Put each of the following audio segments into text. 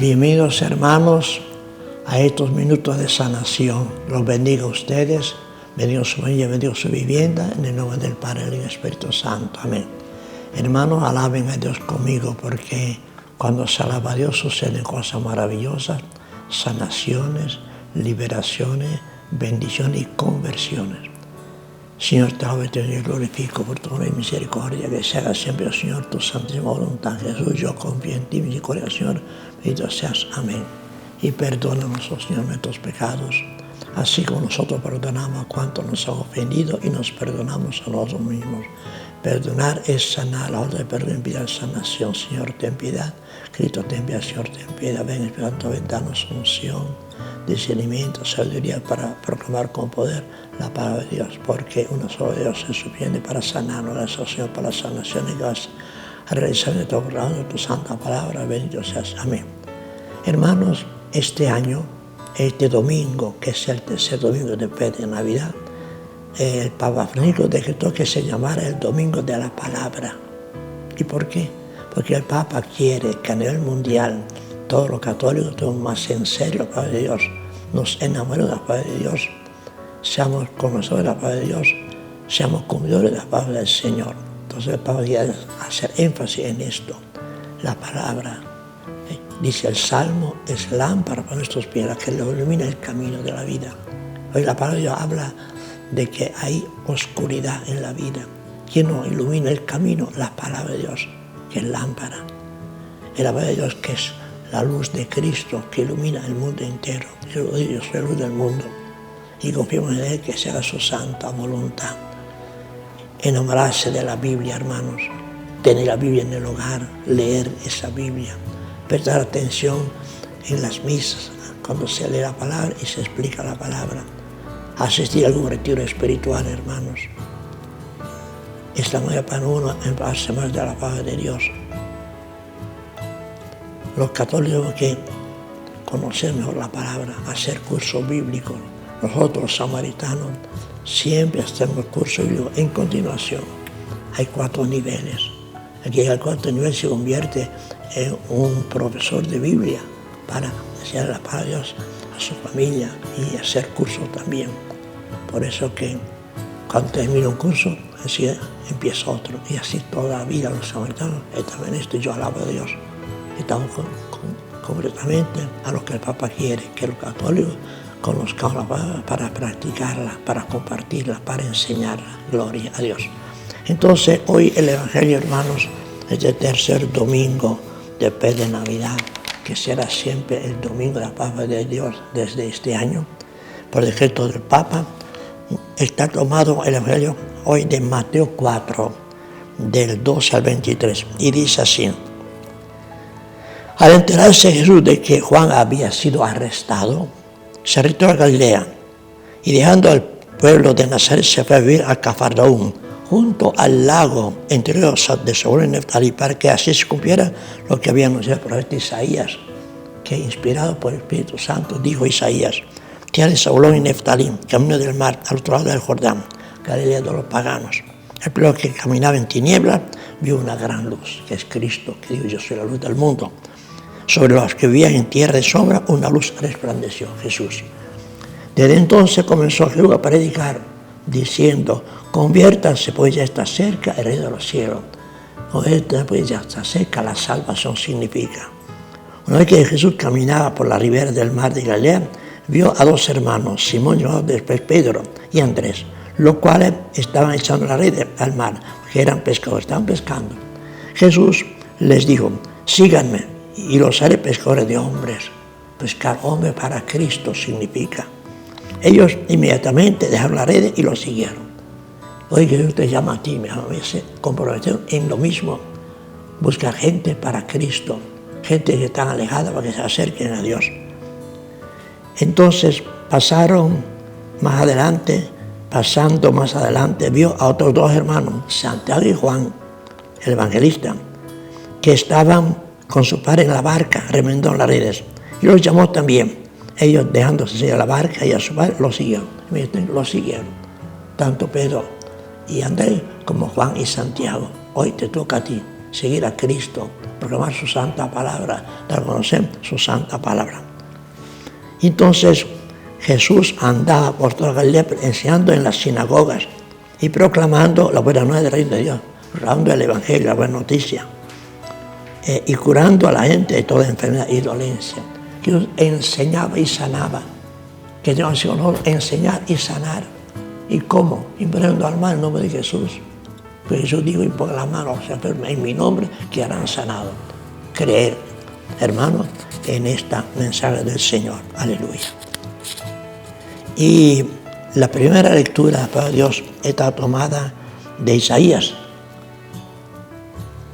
Bienvenidos hermanos a estos minutos de sanación. Los bendiga a ustedes, bendiga su familia, bendiga su vivienda, en el nombre del Padre y del Espíritu Santo. Amén. Hermanos, alaben a Dios conmigo, porque cuando se alaba a Dios suceden cosas maravillosas, sanaciones, liberaciones, bendiciones y conversiones. Señor, te amo y te glorifico por tu amor y misericordia, que se haga siempre, Señor, tu santísima voluntad. Jesús, yo confío en ti, misericordia, Señor, bendito seas. Amén. Y perdónanos, oh Señor, nuestros pecados, así como nosotros perdonamos a cuantos nos han ofendido y nos perdonamos a nosotros mismos. Perdonar es sanar, la orden de perdón impide sanación. Señor, ten piedad. Cristo, ten piedad. Señor, ten piedad. Ven, Espíritu Santo, ven, danos unción, discernimiento, sabiduría para proclamar con poder la palabra de Dios, porque uno solo Dios es suficiente para sanarnos. Gracias, Señor, para la sanación y gracias a realizar de tu santa palabra. Bendito seas. Amén. Hermanos, este año, este domingo, que es el tercer domingo después de Navidad, el Papa Francisco decretó que se llamara el Domingo de la Palabra. ¿Y por qué? Porque el Papa quiere que a nivel mundial todos los católicos tomemos más en serio la palabra de Dios, nos enamoremos de la palabra de Dios, seamos conocedores de la palabra de Dios, seamos cumplidores de la palabra del Señor. Entonces el Papa quiere hacer énfasis en esto, la palabra. Dice el Salmo, es lámpara para nuestros pies, la que nos ilumina el camino de la vida. Hoy la palabra de Dios habla de que hay oscuridad en la vida. ¿Quién nos ilumina el camino? La palabra de Dios, que es lámpara. Es la palabra de Dios que es la luz de Cristo, que ilumina el mundo entero. Yo soy la luz del mundo. Y confiamos en Él, que se haga su santa voluntad. Enamorarse de la Biblia, hermanos. Tener la Biblia en el hogar, leer esa Biblia. Prestar atención en las misas, cuando se lee la palabra y se explica la palabra. Asistir a algún retiro espiritual, hermanos. Es la manera para uno empaparse más de la palabra de Dios. Los católicos que conocer mejor la palabra, hacer cursos bíblicos. Nosotros, los samaritanos, siempre hacemos cursos bíblicos en continuación. Hay 4 niveles. Aquí al 4 nivel se convierte en un profesor de Biblia para enseñar la palabra de Dios a su familia y hacer cursos también. Por eso que cuando termina un curso, así empieza otro. Y así toda la vida los samaritanos están en esto. Y yo alabo a Dios. Estamos completamente a lo que el Papa quiere, que los católicos conozcamos la palabra para practicarla, para compartirla, para enseñarla. Gloria a Dios. Entonces, hoy el Evangelio, hermanos, es el tercer domingo después de Navidad, que será siempre el domingo de la palabra de Dios desde este año. Por decreto del Papa, está tomado el Evangelio hoy de Mateo 4, del 12 al 23, y dice así. Al enterarse Jesús de que Juan había sido arrestado, se retiró a Galilea, y dejando al pueblo de Nazaret se fue a vivir a Cafarnaúm, junto al lago entre los de Zabulón y Neftalí, para que así se cumpliera lo que había anunciado el profeta Isaías, que inspirado por el Espíritu Santo dijo Isaías, tierra de Zabulón y Neftalí, camino del mar, al otro lado del Jordán, Galilea de los paganos. El pueblo que caminaba en tinieblas vio una gran luz, que es Cristo, que dijo, yo soy la luz del mundo. Sobre los que vivían en tierra de sombra, una luz resplandeció, Jesús. Desde entonces comenzó Jesús a predicar, diciendo, conviértanse, pues ya está cerca el reino de los cielos. Conviértanse, pues ya está cerca, la salvación significa. Una vez que Jesús caminaba por la ribera del mar de Galilea, vio a 2 hermanos, Simón llamado después Pedro y Andrés, los cuales estaban echando la red al mar, que eran pescadores, estaban pescando. Jesús les dijo, síganme y los haré pescadores de hombres. Pescar hombre para Cristo significa. Ellos inmediatamente dejaron la red y lo siguieron. Hoy que Dios te llama a ti, a veces comprometieron en lo mismo. Buscar gente para Cristo, gente que está alejada para que se acerquen a Dios. Entonces pasando más adelante, vio a otros 2 hermanos, Santiago y Juan, el evangelista, que estaban con su padre en la barca, remendando las redes. Y los llamó también. Ellos, dejándose a la barca y a su padre, lo siguieron. Tanto Pedro y Andrés como Juan y Santiago. Hoy te toca a ti. seguir a Cristo, proclamar su santa palabra, dar a conocer su santa palabra. Entonces Jesús andaba por toda Galilea enseñando en las sinagogas y proclamando la buena nueva del reino de Dios, proclamando el evangelio, la buena noticia, y curando a la gente de toda enfermedad y dolencia. Dios enseñaba y sanaba. Que Dios nos enseñar y sanar. ¿Y cómo? Imponiendo al mal el nombre de Jesús. Pues Jesús dijo, y por las manos se enferman en mi nombre, que harán sanado. Creer, hermanos, en esta mensaje del Señor. Aleluya. Y la primera lectura para Dios está tomada de Isaías,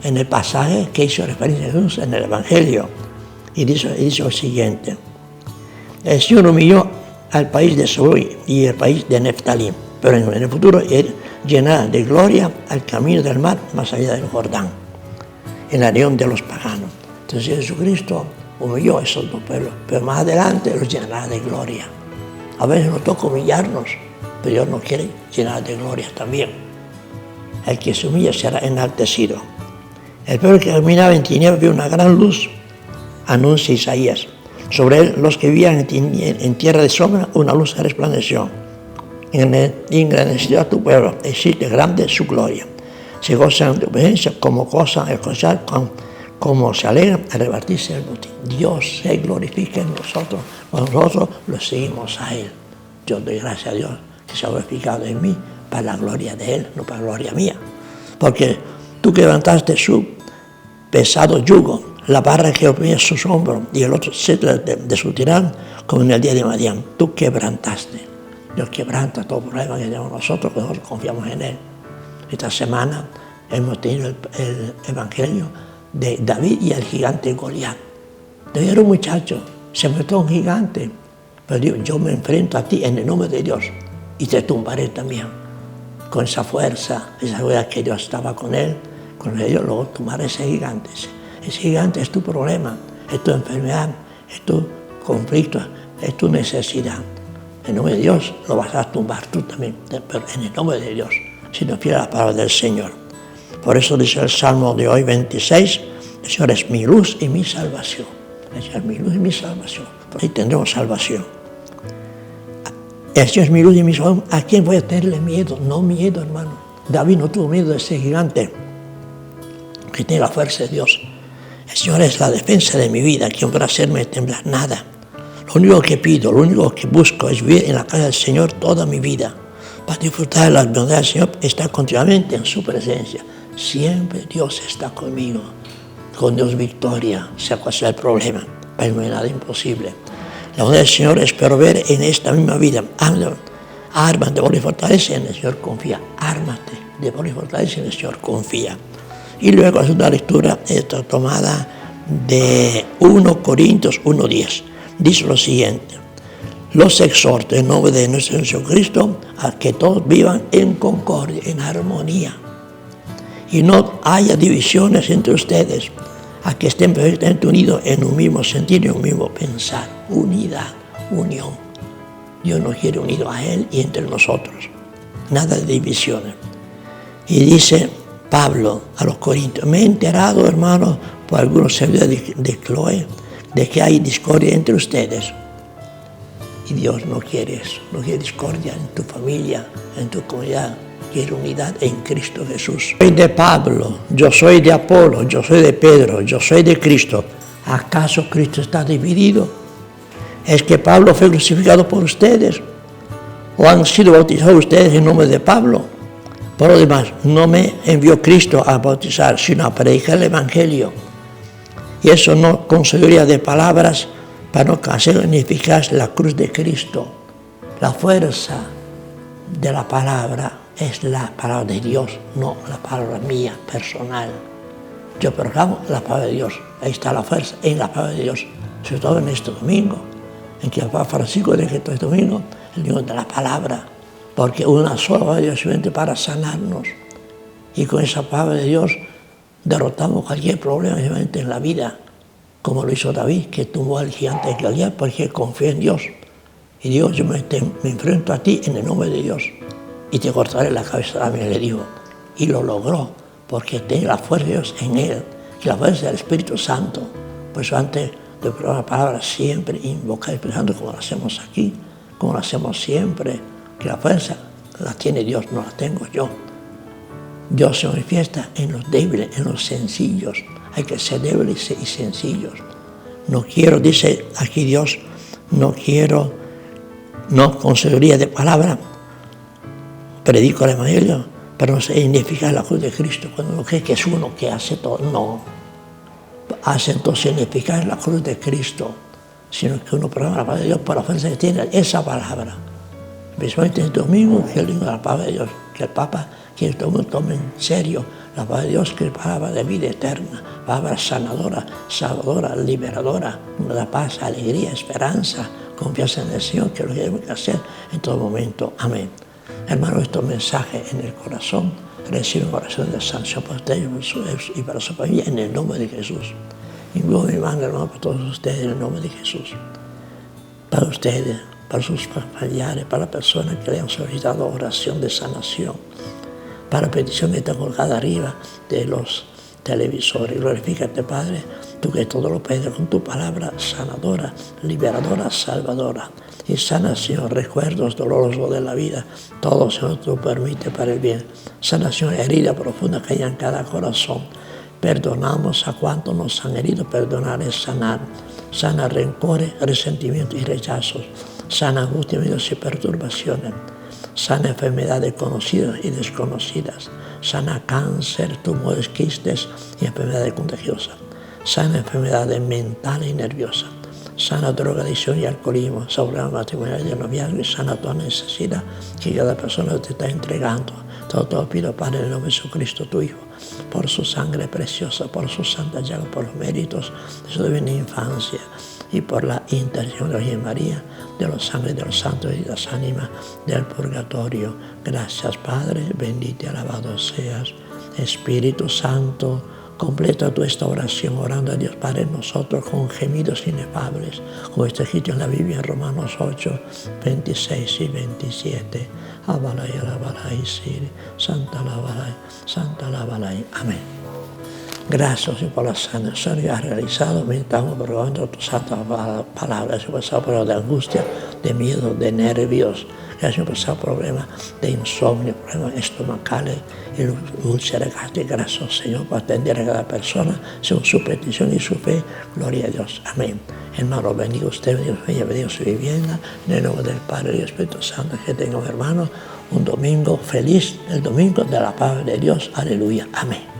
en el pasaje que hizo referencia a Jesús en el Evangelio. Y dice lo siguiente: el Señor humilló al país de Zoí y el país de Neftalí, pero en el futuro Él llenará de gloria al camino del mar más allá del Jordán, en la región de los paganos. Entonces Jesucristo humilló a esos dos pueblos, pero más adelante los llenará de gloria. A veces nos toca humillarnos, pero Dios nos quiere llenar de gloria también. El que se humilla será enaltecido. El pueblo que caminaba en tinieblas vio una gran luz, anuncia Isaías. Sobre él, los que vivían en tierra de sombra, una luz resplandeció. Engrandeció a tu pueblo, existe grande su gloria. Se gozan de obediencia como cosa escuchar, como se alegran al repartirse el botín. Dios se glorifica en nosotros, cuando nosotros lo seguimos a Él. Yo doy gracias a Dios que se ha glorificado en mí para la gloria de Él, no para la gloria mía. Porque tú quebrantaste su pesado yugo, la barra que oprimía sus hombros y el otro cetro de su tirán, como en el día de Madián. Tú quebrantaste. Dios quebranta todo problema que tenemos nosotros, que nosotros confiamos en Él. Esta semana hemos tenido el Evangelio de David y el gigante Goliat. David era un muchacho, se enfrentó a un gigante, pero dijo, yo me enfrento a ti en el nombre de Dios y te tumbaré también. Con esa fuerza que Dios estaba con él, con ellos luego tumbaré ese gigante. Ese gigante es tu problema, es tu enfermedad, es tu conflicto, es tu necesidad. En nombre de Dios lo vas a tumbar tú también, pero en el nombre de Dios, si no pierdes la palabra del Señor. Por eso dice el Salmo de hoy 26, el Señor es mi luz y mi salvación. El Señor es mi luz y mi salvación. Por ahí tendremos salvación. El Señor es mi luz y mi salvación. ¿A quién voy a tenerle miedo? No miedo, hermano. David no tuvo miedo de ese gigante que tiene la fuerza de Dios. El Señor es la defensa de mi vida. ¿Quién podrá hacerme temblar? Nada. Lo único que pido, lo único que busco es vivir en la casa del Señor toda mi vida. Para disfrutar de las bondades del Señor, estar continuamente en su presencia. Siempre Dios está conmigo. Con Dios victoria, sea cual sea el problema. Para mí no hay nada imposible. La bondad del Señor espero ver en esta misma vida. Ármate de valor y fortaleza, en el Señor confía. Ármate de valor y fortaleza, en el Señor confía. Y luego la segunda lectura está tomada de 1 Corintios 1:10. Dice lo siguiente: los exhorto en nombre de nuestro Señor Jesucristo a que todos vivan en concordia, en armonía, y no haya divisiones entre ustedes, a que estén perfectamente unidos en un mismo sentir y un mismo pensar. Unidad, unión. Dios nos quiere unidos a Él y entre nosotros. Nada de divisiones. Y dice Pablo a los Corintios: me he enterado, hermanos, por algunos servidores de Cloé, de que hay discordia entre ustedes. Y Dios no quiere eso, no quiere discordia en tu familia, en tu comunidad, quiere unidad en Cristo Jesús. Soy de Pablo, yo soy de Apolo, yo soy de Pedro, yo soy de Cristo. ¿Acaso Cristo está dividido? ¿Es que Pablo fue crucificado por ustedes? ¿O han sido bautizados ustedes en nombre de Pablo? Por lo demás, no me envió Cristo a bautizar, sino a predicar el Evangelio. Y eso no con sabiduría de palabras, para no hacer ni eficaz la cruz de Cristo. La fuerza de la palabra es la palabra de Dios, no la palabra mía, personal. Yo proclamo la palabra de Dios. Ahí está la fuerza en la palabra de Dios. Sobre todo en este domingo, en que el Papa Francisco decretó este domingo, el domingo de la palabra. Porque una sola palabra de Dios es suficiente para sanarnos. Y con esa palabra de Dios derrotamos cualquier problema en la vida, como lo hizo David, que tumbó al gigante de Goliat porque confió en Dios. Y Dios, yo me enfrento a ti en el nombre de Dios y te cortaré la cabeza también, le dijo. Y lo logró, porque tiene la fuerza de Dios en él, y la fuerza del Espíritu Santo. Por eso antes de probar la palabra siempre invocar el Espíritu Santo, como lo hacemos aquí, como lo hacemos siempre, que la fuerza la tiene Dios, no la tengo yo. Dios se manifiesta en los débiles, en los sencillos. Hay que ser débiles y sencillos. No quiero, dice aquí Dios, no con sabiduría de palabra, predico el Evangelio, pero no sé significar la cruz de Cristo. Cuando uno cree que es uno que hace todo, no. Hace entonces significar la cruz de Cristo, sino que uno proclama la palabra de Dios por la fuerza que tiene esa palabra. Principalmente el domingo, que es el domingo de la palabra de Dios, que el Papa quiere que todo el mundo tome en serio la palabra de Dios, que es palabra de vida eterna, palabra sanadora, salvadora, liberadora, da paz, alegría, esperanza, confianza en el Señor, que es lo que debemos hacer en todo momento. Amén. Hermano, estos mensajes en el corazón, reciben oración de sanción para ustedes y para su familia en el nombre de Jesús. Invoco mi mano, hermano, para todos ustedes en el nombre de Jesús. Para ustedes, para sus familiares, para las personas que le han solicitado oración de sanación, para la petición que está colgada arriba de los televisores. Glorifícate, Padre, tú que todo lo puedes con tu palabra sanadora, liberadora, salvadora. Y sanación, recuerdos dolorosos de la vida, todo, Señor, tú permite para el bien. Sanación, herida profunda que hay en cada corazón. Perdonamos a cuantos nos han herido, perdonar es sanar. Sana rencores, resentimientos y rechazos. Sana angustia, miedos y perturbaciones. Sana enfermedades conocidas y desconocidas. Sana cáncer, tumores, quistes y enfermedades contagiosas. Sana enfermedades mentales y nerviosas. Sana drogadicción y alcoholismo, sana matrimonial y noviazgo y sana toda necesidad que cada persona te está entregando. Todo te lo pido, Padre, en el nombre de Jesucristo, tu Hijo, por su sangre preciosa, por su santa llaga, por los méritos de su divina infancia y por la intercesión de la Virgen María, de los ángeles, de los santos y de las ánimas del purgatorio. Gracias, Padre, bendito y alabado seas. Espíritu Santo, completa tu esta oración orando a Dios Padre en nosotros con gemidos inefables, como está escrito en la Biblia en Romanos 8, 26 y 27. Abalay, alabalay, siri, santa alabalay, santa alabalay. Amén. Gracias por la sanación que has realizado. Estamos probando tu santa palabra. Has pasado por de angustia, de miedo, de nervios. Gracias por pasar problemas de insomnio, problemas estomacales y úlceras gástricas. Gracias, Señor, por atender a cada persona según su petición y su fe. Gloria a Dios. Amén. Hermano, bendiga usted, bendiga su vivienda. En el nombre del Padre y del Espíritu Santo, que tenga un hermano un domingo feliz, el domingo de la palabra de Dios. Aleluya. Amén.